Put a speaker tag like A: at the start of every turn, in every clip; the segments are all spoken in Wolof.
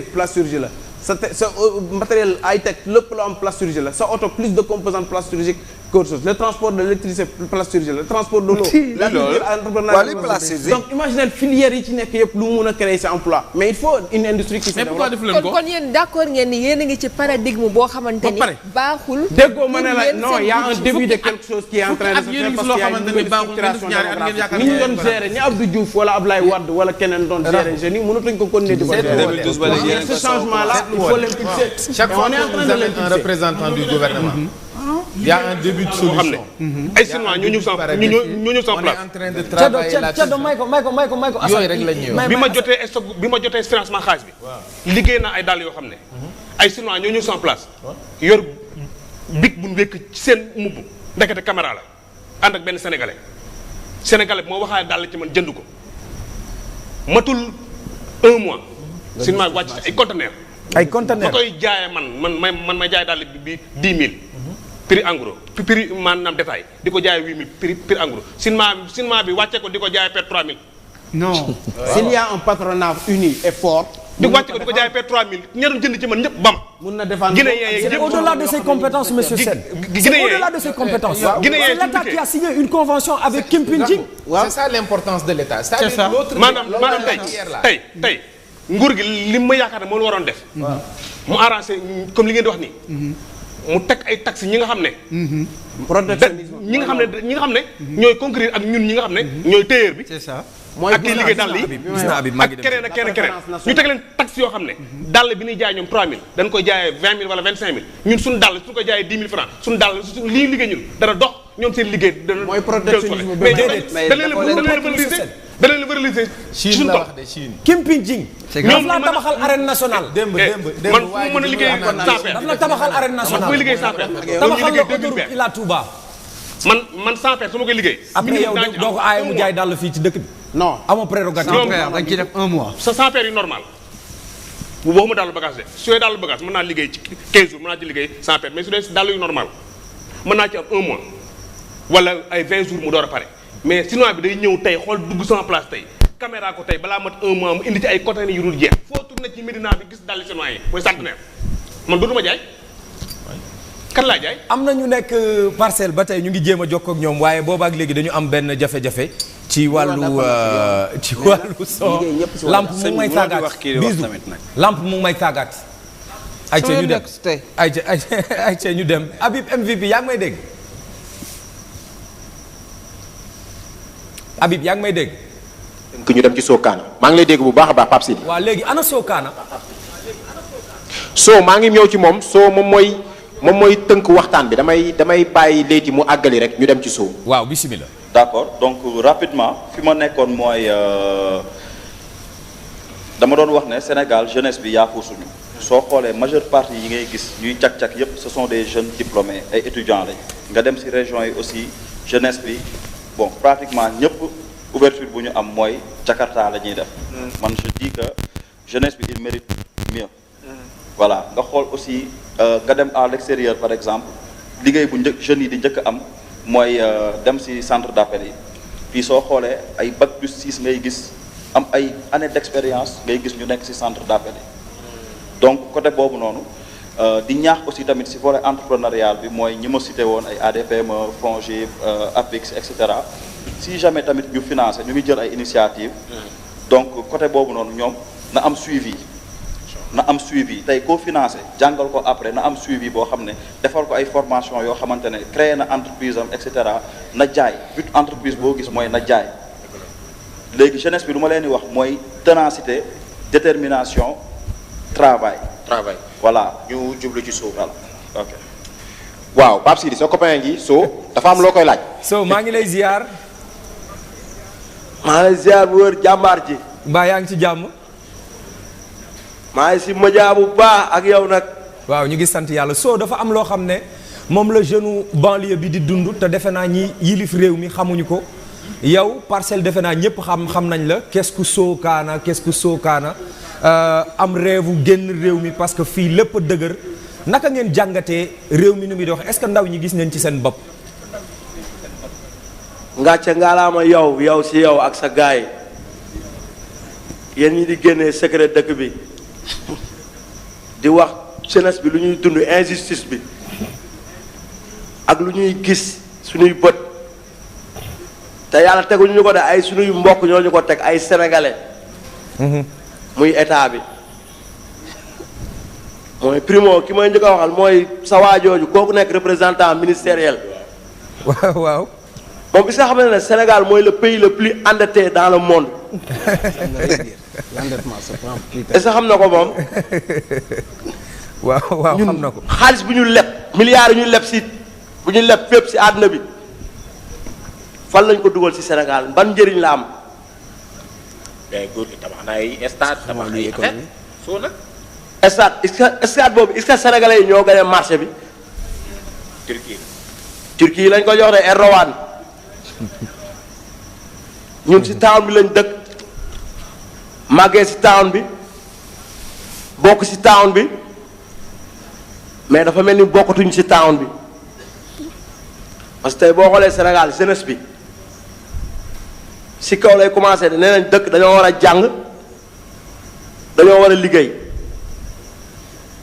A: plasturgie la sa matériel high tech lépp lu am plasturgie la sa oto plus de composantes plasturgiques qu'autre chose le transport de l'électricité plasturgie la le transport de l'eau donc imaginez filière yi ci nekk yëpp lu mun a créer ces emplois mais il faut une industrie qui se développe.
B: kon yéen d'accord ngeen ni yéen a ngi ci paradigme boo xamante ni baaxul.
A: déggoo ma ne la non y a un début de quelque chose qui est en train de se faire parce qu'il y a une nouvelle structuration démographique ni ñu doon gérer ni Abdou Diouf wala Abdoulaye Wade wala keneen doon gérer jeunes yi mënatuñ ko continuer di ko gérer ce changement là il faut l'impulser.
C: Chaque fois que vous avez un représentant du gouvernement. Il y a un début de solution.
D: ay Chinois ñu ñëw sans place.
C: On est en train de travailler là-dessus. Yooyu rek la ñuy wax.
D: bi ma jotee financement xaalis bi. liggéey naa ay dàll yoo xam ne. ay Chinois ñoo ñëw sans place. yor big bu ñu wékk ci seen mbubb ndekete caméra la ànd ak benn sénégalais bi moo waxaale dàll ci man jënd ko matul 1 mois. Chinois wàcc ci ay conteneurs. ma koy jaayee man ma jaay dàll bi 10 000. prix en gros prix maanaam détail di ko jaayee 8 000 prix en gros Chinois bi wàcce ko di ko jaayee per 3 000.
A: non s'il y a un patronat uni et fort.
D: di wàcce ko di ko jaayee per 3 000 ña doon jënd ci man ñëpp bam.
A: mun na défendre
E: c'est au-delà de ses compétences monsieur Sène. C'est au-delà de ses compétences. C'est l'État qui a signé une convention avec Kim Ping-Jing.
C: C'est ça l'importance de l'État.
D: C'est ça maanaam tey nguur gi li ma yaakaar ne moo la waroon def. mu arrangé comme li ngeen di wax nii. mu teg ay taxes ñi nga xam ne.
A: protectionnisme
D: ñi nga xam ne ñooy concourir ak ñun ñi nga xam ne. ñooy téyeer bi.
E: c'est ça.
D: ak kii liggéey dàll yi ak keneen ak keneen ñu teg leen taxes yoo xam ne. dàll bi ñuy jaay ñoom 3000 dañ koy jaayee 20 000 wala 25 000 ñun suñu dàll suñu koy jaayee 10 000 francs suñu dàll lii liggéey ñun dana dox ñoom seen liggéey.
A: mooy protectionnisme
D: mais da leen la valoriser.
C: Chine la wax de Chine.
E: Kim Ping-Jing. ñoom la tabaxal arène nationale.
C: démb
D: man fu mu mën a liggéey sans faire.
E: daf la tabaxal arène nationale.
D: man fu muy liggéey sans faire.
E: tabaxal la autoroute Ila Touba.
D: man sans faire su ma koy liggéey.
E: après yow doo ko aaye mu jaay dàll fii ci dëkk bi.
A: non
E: amoo prérogative.
A: sans faire dañ ci def 1 mois.
D: sa sans faire yu normal bu waxuma dàllu bagage de su dee dàllu bagage mën naa liggéey ci 15 jours mën naa ci liggéey sans faire mais su dee dàllu yu normal mën naa ci am 1 mois wala ay 20 jours mu door a pare mais sinon bi day ñëw tey xool dugg sama place tey caméra ko tey balaa mat 1 mois mu indi ci ay conteneurs yu dul jeex foo tourné ci Médina bi gis dàllu chinois yi mooy centenaire man dootuma jaay kan laa jaay.
E: am na ñu nekk parcelle ba tey ñu ngi jéem a jokkoo ak ñoom waaye boobaak léegi dañu am benn jafe-jafe ci wàllu son lamp mu ngi may tàggaat bisu lamp mu ngi may tàggaat ayca ñu dem ayca ñu dem Habib MVP yaa ngi may dégg Habib yaa ngi may dégg
F: que ñu dem ci Sokana maa ngi lay dégg bu baax a baax Pape Sidi.
E: waaw léegi ana Sokana
F: maa ngi ñëw ci moom moom mooy tënk waxtaan bi damay bàyyi léegi mu àggali rek ñu dem ci Sow.
E: waaw bismillah.
G: d'accord donc rapidement fi ma nekkoon mooy dama doon wax ne Sénégal jeunesse bi yaafuusuñu soo xoolee majeure partie yi ngay gis ñuy cak-cak yépp ce sont des jeunes diplômés ay étudiants lañ nga dem ci région yi aussi jeunesse bi bon pratiquement ñëpp ouverture bu ñu am mooy Jakarta la ñuy def. man je dis que jeunesse bi il mérite mieux. voilà nga xool aussi nga dem à l'extérieur par exemple liggéey bu njëkk jeunes yi di njëkk am mooy dem ci centre d'appel yi fii soo xoolee ay bac plus 6 ngay gis am ay années d'expérience ngay gis ñu nekk ci centre d'appel yi donc côté boobu noonu di ñaax aussi tamit ci volet entrepreneurial bi mooy ñi ma cité woon ay ADPM FONGIP APIX et cetera si jamais tamit ñu financé ñu ngi jël ay initiatives donc côté boobu noonu ñoom na am suivi tey koo financé jàngal ko après na am suivi boo xam ne defal ko ay formation yoo xamante ne créé na entreprise am et cetera na jaay but entreprise boo gis mooy na jaay léegi jeunesse bi lu ma leen di wax mooy ténacité détermination travail voilà ñu jublu ci Sow voilà ok
F: waaw Pape Sidi sa copain gi Sow dafa am loo koy laaj.
E: Sow maa ngi lay ziar.
H: maa ngi lay ziar bu wër jàmbaar ji.
E: mbaa yaa ngi ci jàmm.
H: maa ngi si média bu baax ak yow nag.
E: waaw ñu ngi sant yàlla Sow dafa am loo xam ne moom la jeune banlieue bi di dund te defe naa ñi yilif réew mi xamuñu ko yow parcelle defe naa ñëpp xam nañ la qu'est-ce que Sokana am rêve génn réew mi parce que fii lépp dëgër naka ngeen jàngatee réew mi nu muy dox est-ce que ndaw ñi gis nañ ci seen bopp.
H: ngàcce ngaalaama yow si yow ak sa gaay yéen ñi di génnee secret dëkk bi di wax jeunesse bi lu ñuy dund injustice bi ak lu ñuy gis suñuy bët te yàlla teguñu ñu ko de ay suñuy mbokk ñoo ñu ko teg ay sénégalais. muy état bi. mooy primo ki may njëkk a waxal mooy sa waajooju kooku nekk représentant ministériel.
E: waaw.
H: moom bi nga xam ne Sénégal mooy le pays le plus endetté dans le monde. est-ce que xam na ko moom.
E: waaw xam na ko.
H: xaalis bu ñu leb milliards yu ñu leb si bu ñu leb fépp si àdduna bi fan lañ ko dugal si Sénégal ban njëriñ la am.
F: mais góor gi tabax na ay stade tabax ay soo nag. stade boobu est-ce que sénégalais yi ñoo gagné marché bi. Turquie lañ ko jox de Erdogan ñun si town bi lañ dëkk màggee si town bi bokk si town bi mais dafa mel ni bokkatuñ si town bi parce que tey boo xoolee Sénégal jeunesse bi si kaw lay commencé nee nañ dëkk dañoo war a jàng dañoo war a liggéey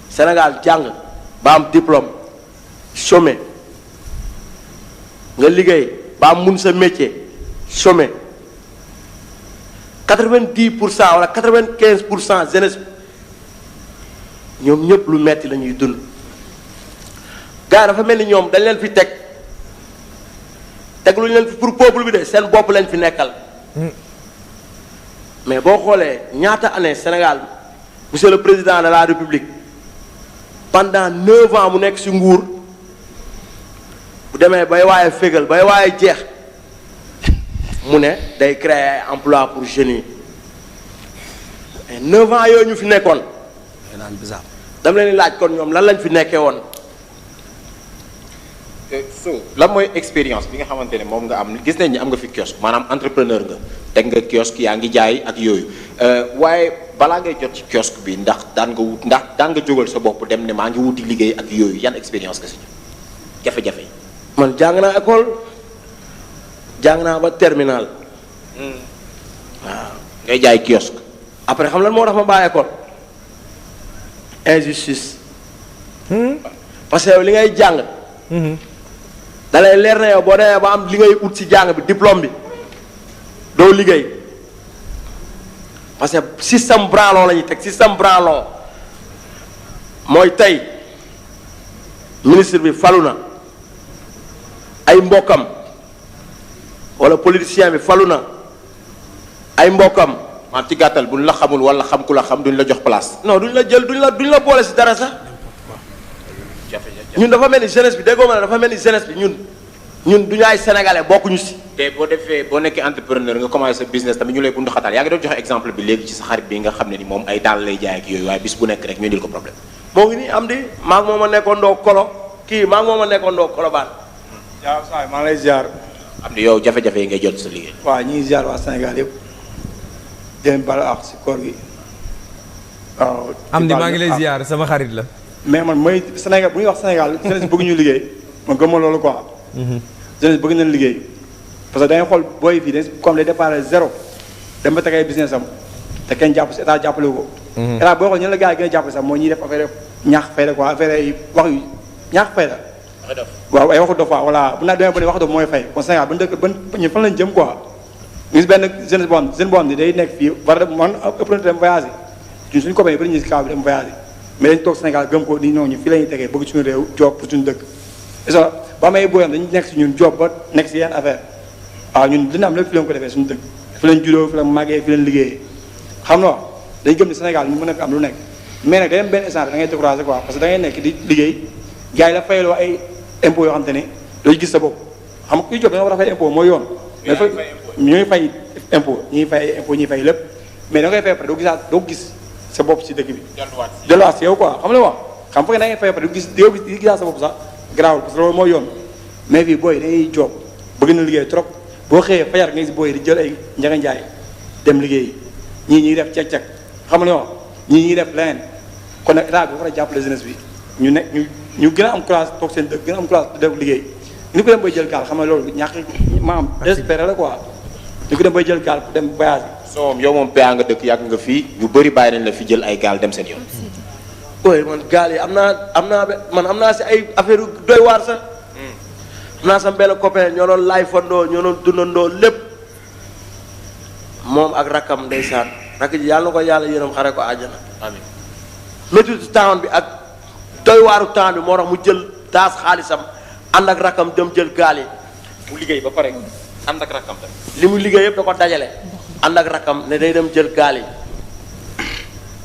F: Sénégal jàng ba am diplôme chômé nga liggéey ba am mun sa métier chômé 90% wala 95% jeunesse ñoom ñëpp lu metti la ñuy dund gars dafa mel ni ñoom dañ leen fi teg lu ñu leen fi pour peuple bi de seen bopp lañ fi nekkal. mais boo xoolee ñaata année Sénégal monsieur le président de la République pendant 9 ans mu nekk ci nguur bu demee bay waaye fégal bay waaye jeex mu ne day créer emploi pour jeunes yi mais 9 ans yooyu ñu fi nekkoon dama leen di laaj kon ñoom lan lañ fi nekkee woon. so lan mooy expérience bi nga xamante ne moom nga am gis nañ ni am nga fi kiosque maanaam entrepreneur nga teg nga kiosque yaa ngi jaay ak yooyu waaye balaa ngay jot ci kiosque bi ndax daan nga jógal sa bopp dem ne maa ngi wuti liggéey ak yooyu yan expérience nga si jafe-jafe yi.
H: man jàng naa école jàng naa ba terminal.
F: waaw ngay jaay kiosque.
H: après xam lan moo tax ma bàyyi école injustice. parce que yow li ngay jàng. da lay leer na yow boo demee ba am li ngay ut ci jàng bi diplôme bi doo liggéey parce que système branlon la ñuy teg système branlon mooy tey ministre bi falu na ay mbokkam wala politicien bi falu na ay mbokkam.
F: maanaam ci gàttal buñ la xamul wala xam ku la xam duñ la jox place.
H: non duñ la jël duñ la boole ci dara sax. ñun dafa mel ni jeunesse bi déggoo ma ne dafa mel ni jeunesse bi ñun duñu ay sénégalais bokkuñu si.
F: te boo nekkee entrepreneur nga commencé sa business tamit ñu lay bundu xatal yaa ngi doon joxe exemple bi léegi ci sa xarit bi nga xam ne ni moom ay daal lay jaay ak yooyu waaye bis bu nekk rek ñu indil ko problème.
H: moo ngi nii am di maag moom a nekkoon doo kolo kii maag moom a nekkoon doo kolo baan.
I: waaw saa maa ngi lay ziar.
F: am di yow jafe-jafe yi ngay jot sa liggéey.
I: waaw ñi ngi ziar waa Sénégal yëpp di leen baal ak si koor gi waaw.
E: am di maa ngi lay ziar sama xarit la.
I: mais man mooy Sénégal bu ñuy wax Sénégal jeunesse bëgg ñu liggéey man gëmma loolu quoi. jeunesse bëgg nañ liggéey parce que da ngay xool booy fii dañ comme day départ zéro dem ba teg ay business am te kenn jàpp si état jàppale ko. état boo xool ñen la gars yi gën a jàppale sax mooy ñuy def affaire ñaax fayda quoi affaire ay wax yu ñaax fayda. waaw ay waxu dof quoi voilà bu naa demee ba ne wax dof mooy fay kon Sénégal ban dëkk ban ñun fan lañ jëm quoi. gis benn jeunesse boo xam ne day nekk fii war a man ëpp na dem voyage ñun suñu copain yi bëri ñu si kaw bi dem voyage mais dañu toog Sénégal gëm ko ni ñooñu fii la ñuy tegee bëgg suñu réew job pour suñu dëkk est-ce que ba amee booyam dañu nekk si ñun job ba nekk si yenn affaire waaw ñun dina am lépp fi lañ ko defee suñu dëkk fi lañ juddoo fi lañ màggee fi lañ liggéeyee xam nga dañu gëm ni Sénégal mu mën a am lu nekk mais nag day am benn instant da ngay découragé quoi parce que da ngay nekk di liggéey gars yi la fayaloo ay impôts yoo xam te ne doo gis sa bopp xam nga kuy job da nga war a fay impôt mooy yoon mais ñooy fay impôt ñuy fay ay impôt ñuy fay lépp mais da ngay fay après doo gis sa bopp si dëkk bi delluwaat si yow quoi xam nga wax xam nga da ngay fay pare di gisaat sa bopp sax garaawul parce que loolu mooy yoon mais fii booy dañuy job bëgg na liggéey trop boo xëyee fajar nga gis booy di jël ay njaga njaay dem liggéey ñii ñuy def cek-cek xam nga wax ñii ñuy def leneen kon nag état bi war a jàppale jeunesse bi ñu nekk ñu gën a am classe toog seen dëkk gën a am classe def liggéey ni ko dem bay jël gaal xam nga loolu ñàkk maanaam désespéré la quoi
H: ñu ko dem bay jël gaal pour dem voyage.
J: soo yow moom PA nga dëkk yàgg nga fii ñu bëri bàyyi nañ la fi jël ay gaal dem seen yoon.
H: ooy man gaal yi am naa si ay affaire yu doy waar sax. am naa sama benn copain ñoo doon laay fandoo ñoo doon dundandoo lépp moom ak rakkam ndeysaan rakk ji yàlla na ko yàlla yërëm xare ko àjjana.
J: amiin
H: métti temps bi ak doy waaru temps bi moo tax mu jël daas xaalisam ànd ak rakkam dem jël gaal yi.
J: mu liggéey ba pare ànd ak rakkam tam.
H: li mu liggéey yëpp da ko dajale ànd ak rakkam ne day dem jël gaal yi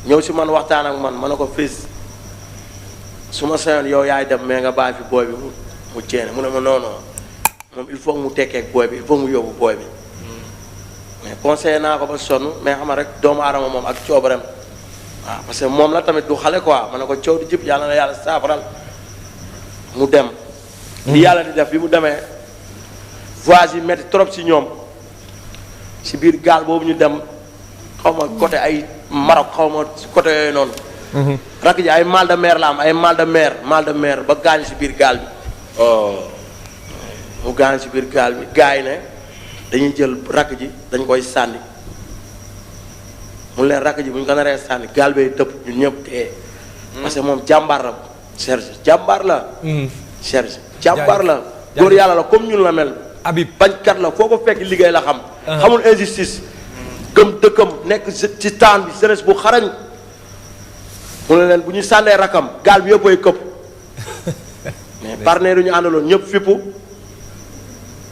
H: ñëw si man waxtaan ak man ma ne ko fils su ma sañoon yow yaay dem mais nga bàyyi fi booy bi mu ceene mu ne ma non non moom il faut mu tekkee ak booy bi il faut mu yóbbu booy bi mais conseillé naa ko ba sonn mais xam nga rek doomu aadama moom ak coobareem waaw parce que moom la tamit du xale quoi ma ne ko coow di jëpp yàlla na yàlla saafaral mu dem. li yàlla di def bi mu demee voyage yi métti trop si ñoom si biir gaal boobu ñu dem xaw ma côté ay Maroc xaw ma côté yooyu noonu. rakk ji ay mal de mer la am ay mal de mer ba gaañ si biir gaal bi. mu gaañ si biir gaal bi gars yi ne dañuy jël rakk ji dañ koy sànni mu leen rakk ji bu ñu ko naree sànni gaal bay tëb ñun ñëpp tee. parce que moom jàmbaar la Serge jàmbaar la. Serge jàmbaar la. góor yàlla la comme ñun la mel.
E: Habib
H: bañkat la foo ko fekk liggéey la xam. xamul injustice. gëm dëkkam nekk ci temps bi jeunesse bu xarañ. mu ne leen bu ñu sànnee rakam gaal bi yëpp ay këpp mais partenaire ñu àndaloon ñëpp fippu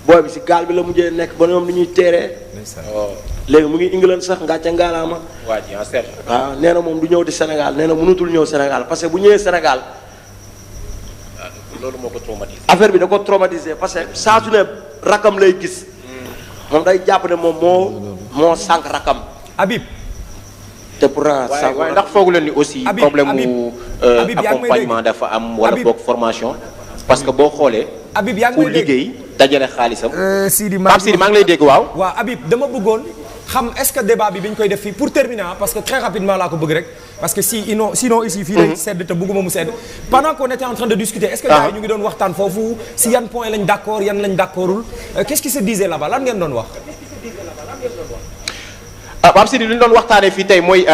H: booy bi si gaal bi la mujjee nekk ba ñoom ni ñuy teeree. léegi mu ngi England sax ngàcce ngaalaama.
J: waa ji
H: waaw nee na moom du ñëw di Sénégal nee na mënutul ñëw Sénégal parce que bu ñëwee Sénégal.
J: loolu moo ko traumatisé.
H: affaire bi da ko traumatisé parce que saa su ne rakam lay gis. moom day jàpp ne moom moo sànq rakam.
E: Habib.
H: te pourtant
J: waaye ndax foogu leen ni aussi problème mu accompagnement dafa am wala boog formation parce que boo xoolee
E: Habib yaa ngi
J: pour liggéey dajale xaalisam
E: Sidi
J: maa ngi lay dégg waaw
E: Habib dama bëggoon xam est-ce que débat bi ñu koy def fii pour terminer parce que très rapidement laa ko bëgg rek parce que sinon ici fii lay sedd te bëgguma mu sedd pendant qu'on était en train de discuter est-ce que gars yi ñu ngi doon waxtaan foofu si yan point lañ d'accord yan lañ d'accordul qu'est-ce qui se disait là-bas lan ngeen doon wax
J: Pape Sidi li ñu doon waxtaanee fii tey mooy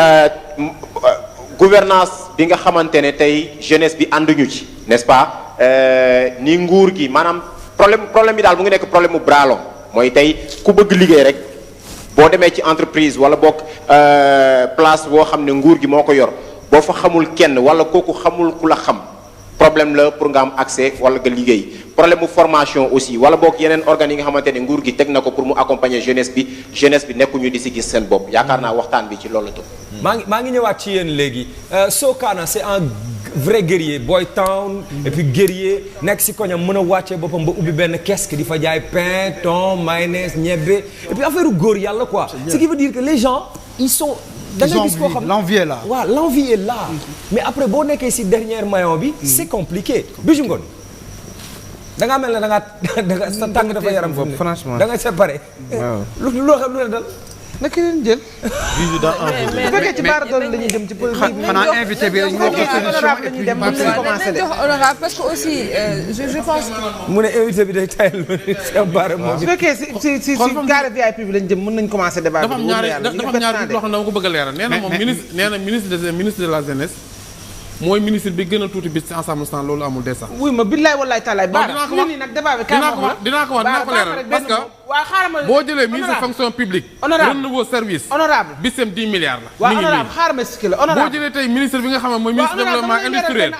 J: gouvernance bi nga xamante ne tey jeunesse bi ànduñu ci n'est-ce pas ni nguur gi maanaam problème bi daal mu ngi nekk problème mu bras long mooy tey ku bëgg liggéey rek boo demee ci entreprise wala boog place boo xam ne nguur gi moo ko yor boo fa xamul kenn wala kooku xamul ku la xam problème la pour nga am accès wala nga liggéey problème mu formation aussi wala boog yeneen organes yi nga xamante ne nguur gi teg na ko pour mu accompagner jeunesse bi nekkuñu di si gis seen bopp yaakaar naa waxtaan bi ci loolu la tëb.
E: maa ngi ñëwaat ci yéen léegi Sokana c'est un vrai guerrier boy town et puis guerrier nekk si koñam mën a wàcce boppam ba ubbi benn kiosque di fa jaay pain thon mayonnaise ñebbe et puis affaire góor yàlla quoi ce qui veut dire que les gens ils sont. da nga gis koo xam
K: l'envie est là.
E: waaw l'envie est là mais après boo nekkee ci dernier maillon bi c'est compliqué Bijou Ngoné da ngaa mel ne da ngaa sa tàng dafa yaram foofu
K: franchement
E: da nga séparé loo xam lu la dal
K: naka leen jël
E: Bijou daa envie
K: bu fekkee ci baara doon la ñuy dem ci xanaa invité bi ñu wax solution et puis commencé de
B: honorable parce que aussi je pense
E: mu ne invité bi day tayal Cheikh Bara moom
K: su fekkee si carré VIP bi lañ jëm mën nañ commencé débat
D: dafa am ñaari loo xam ne dama ko bëgg a leeral nee na moom ministre de la jeunesse mooy ministre bi gën a tuuti bis ci ensemble sans loolu amul des sax.
K: wuy ma billaay wallaay taalaay
D: dinaa ko wax dinaa ko leeral parce que boo jëlee ministre fonction publique renouveau service
K: honorable
D: bisem 10 milliards la.
K: waaw honorable xaaral ma expliqué la honorable
D: boo jëlee tey ministre bi nga xam ne mooy ministre développement industriel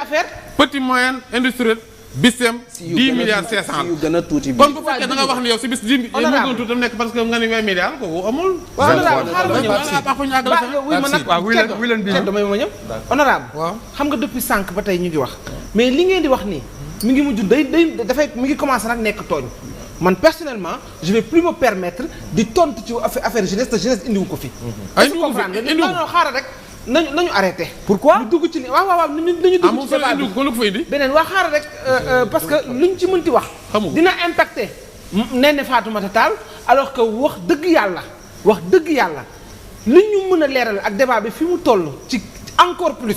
D: petit moyen industriel bisem 10 milliards 500
A: yu gën a tuuti bi
D: kon bu fekkee da nga wax ne yow si bis 10 moo gën a tuuti tam nekk parce que nga ne 20 milliards kooku amul.
K: honorable xam nga depuis sànq ba tey ñu ngi wax mais li ngeen di wax nii mi ngi mujj dafay mi ngi commencé nag nekk tooñ man personnellement je vais plus me permettre di tontu ci affaire jeunesse te jeunesse indiwu ko fi. est-ce que comprendre nga non xaaral rek nañu arrêté.
E: pourquoi
K: ñu dugg ci li waaw nañu dugg ci débat bi beneen waa xaaral rek parce que luñ ci mënti wax. dina impacter Néné Fatoumata Tall alors que wax dëgg yàlla li ñu mën a leeral ak débat bi fi mu toll ci encore plus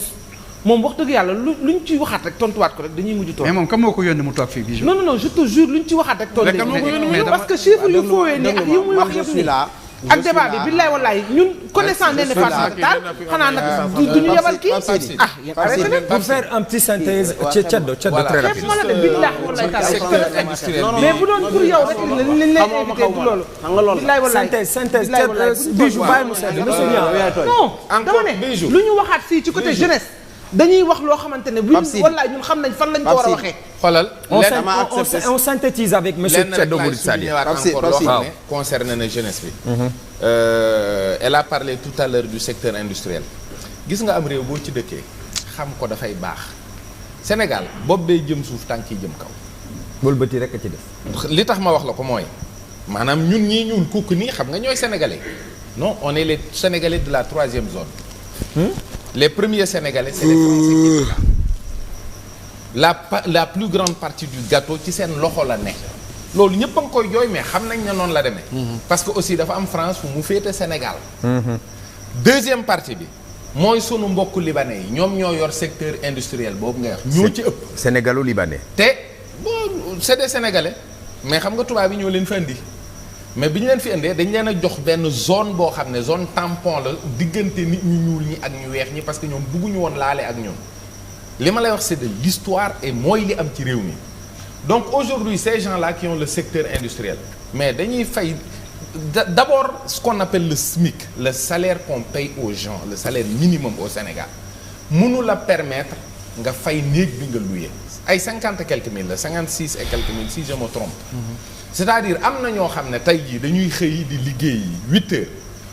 K: moom wax dëgg yàlla luñ ci waxaat rek tontuwaat ko rek dañuy mujj toog.
L: mais moom kam moo ko yónni mu toog fii bii.
K: non je te jure luñ ci waxaat rek tontu parce que chiffre yu foowee nii ak yi muy wax yëpp nii ak débat bi billaay wallaay ñun connaissant ne Fatou Tall xanaa nag du ñu yebal kii
E: pour faire un petit synthèse Ceddo très rapide
K: ma la de billaay wallaay Tall mais bu doon pour yow rek lañ lay invité du loolu billaay wallaay
E: synthèse Bijou bàyyi mu sedd monsieur Niang
K: non dama ne lu ñu waxaat fii ci côté jeunesse dañuy wax loo xamante ne buñ wallaay ñun xam nañ fan lañ ko war a waxee
C: xoolal
E: on synthétise avec monsieur Ceddo Mouride Sadi
C: encore loo xam ne concerne na jeunesse bi elle a parlé tout à l'heure du secteur industriel gis nga am réew boo ci dëkkee xam ko dafay baax Sénégal bopp bee jëm suuf tànk yi jëm kaw
E: boolu bëti rek a ci def
C: li tax ma wax la ko mooy maanaam ñun ñii ñuul kukk nii xam nga ñooy sénégalais non on est les sénégalais de la 3e zone les premiers sénégalais c'est les Français qui étaient là la plus grande partie du gâteau ci seen loxo la ne loolu ñëpp a ngi koy jooy mais xam nañ ne noonu la demee parce que aussi dafa am France fu mu féete Sénégal deuxième partie bi mooy sunu mbokku libanais yi ñoom ñoo yor secteur industriel boobu nga wax ñoo ci ëpp
E: sénégalo-libanais
C: te bon c'est des sénégalais mais xam nga tubaab yi ñoo leen fi indi mais bi ñu leen fi indee dañ leen a jox benn zone boo xam ne zone tampon la diggante nit ñu ñuul ñi ak ñu weex ñi parce que ñoom bëgguñu woon laale ak ñun li ma lay wax c'est de l'histoire et mooy li am ci réew mi donc aujourd'hui ces gens-là qui ont le secteur industriel mais dañuy fay d'abord ce qu'on appelle le SMIC le salaire qu'on paye aux gens le salaire minimum au Sénégal mënu la permettre nga fay néeg bi nga loué ay 50 et quelques mille la 56 et quelques mille si je me trompe c'est-à-dire am na ñoo xam ne tey jii dañuy xëy di liggéey 8 heures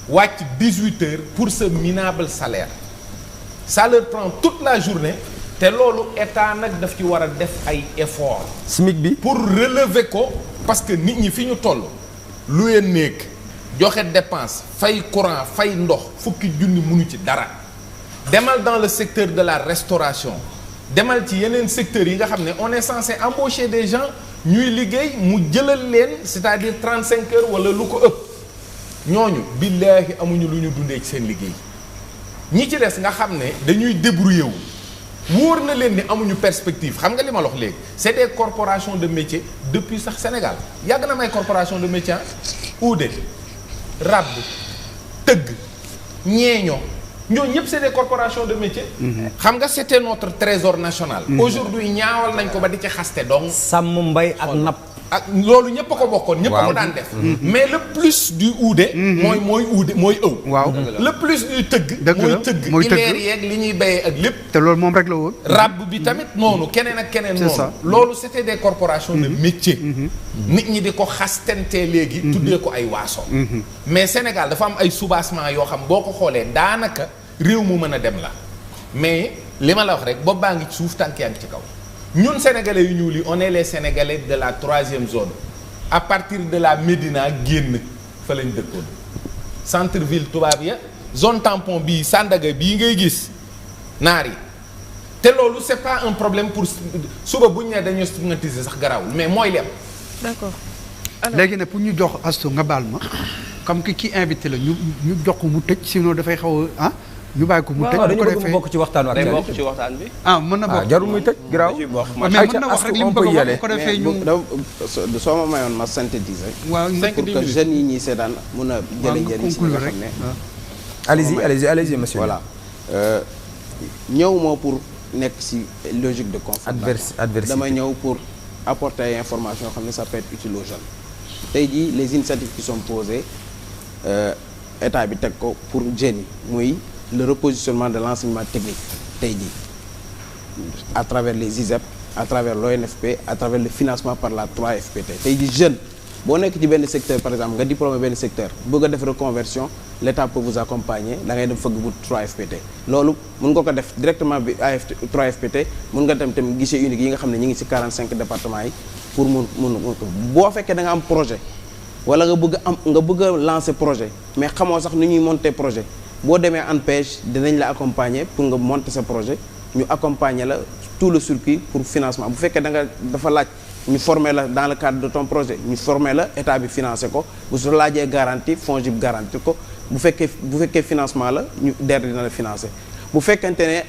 C: wàcc 18 heures pour ce minable salaire ça leur prend toute la journée te loolu état nag daf ci war a def ay effort
E: SMIC bi
C: pour relever ko parce que nit ñi fi ñu toll loué néeg joxe dépense fay courant fay ndox fukki junni mënu ci dara demal dans le secteur de la restauration demal ci yeneen secteurs yi nga xam ne on est censé embaucher des gens ñuy liggéey mu jëlal leen c'est-à-dire 35 heures wala lu ko ëpp ñooñu billaahi amuñu lu ñu dundee ci seen liggéey ñi ci des nga xam ne dañuy débrouiller wu wóor na leen ni amuñu perspective xam nga li ma la wax léegi c'est des corporations de métier depuis sax Sénégal yàgg na may corporation de métier uude rab tëgg ñeeño ñooñu ñëpp c'est des corporations de métier xam nga c'était notre trésor national aujourd'hui ñaawal nañ ko ba di ci xaste donc
E: sàmm mbay ak napp
C: ak loolu ñëpp a ko bokkoon ñëpp a ko daan def mais le plus du uude mooy uude mooy ëw
L: waaw
C: le plus du tëgg mooy tëgg yeeg li ñuy béyee ak lépp
L: te loolu moom rek la woon
C: rab bi tamit noonu keneen ak keneen noonu loolu c'était des corporations de métier nit ñi di ko xastentee léegi tuddee ko ay waaso mais Sénégal dafa am ay soubassement yoo xam boo ko xoolee daanaka réew mu mën a dem la mais li ma la wax rek bopp baa ngi ci suuf tànk yaa ngi ci kaw ñun sénégalais yu ñuul yi on est les sénégalais de la 3e zone à partir de la Médina génn fa lañ dëkkoon centre ville tubaab ya zone tampon bii Sandaga bii ngay gis naar yi te loolu c'est pas un problème pour suba bu ñu nee dañoo stigmatiser sax garawul mais mooy li am.
B: d'accord
L: léegi nag pour ñu jox Astou nga baal ma comme que ki invité la ñu jox ko mu tëj sinon dafay xaw a ñu bàyyi ko mu tëj
E: dañu bëgg mu bokk ci waxtaan ak
A: bokk ci waxtaan bi.
L: mën na bokk
E: jarul muy tëj garaaw.
L: mais mën na wax rek li mu bëgg a wax ko defee ñu.
A: soo ma mayoon ma synthétiser.
L: waaw
A: pour que jeunes yi ñuy seetaan mun a jëlee njëriñ si nga xam ne.
E: allez-y monsieur.
A: voilà ñëw moo pour nekk si logique de confrontation.
E: adversité
A: dama ñëw pour apporter ay informations yoo xam ne ça peut être utile aux jeunes. tey jii les initiatives qui sont posées état bi teg ko pour jeunes yi muy. le repositionnement de l'enseignement technique tey jii à travers les ISEP à travers l'ONFP à travers le financement par la 3FPT tey jii jeune boo nekk ci benn secteur par exemple nga diplômé benn secteur bëgg a def reconversion l'État peut vous accompagner da ngay dem fëgg bu 3FPT loolu mun nga ko def directement bi 3FPT mun nga dem tamit guichet unique yi nga xam ne ñu ngi ci 45 départements yi pour mun boo fekkee da nga am projet wala nga bëgg a lancer projet mais xamoo sax ni ñuy monter projet boo demee ANPEJ dinañ la accompagner pour nga monter sa projet ñu accompagner la tout le circuit pour financement bu fekkee dafa laaj ñu former la dans le cadre de ton projet ñu former la état bi financer ko bu su laajee garantie FONGIP garantie ko bu fekkee financement la ñu DER dina la financer bu fekkente ne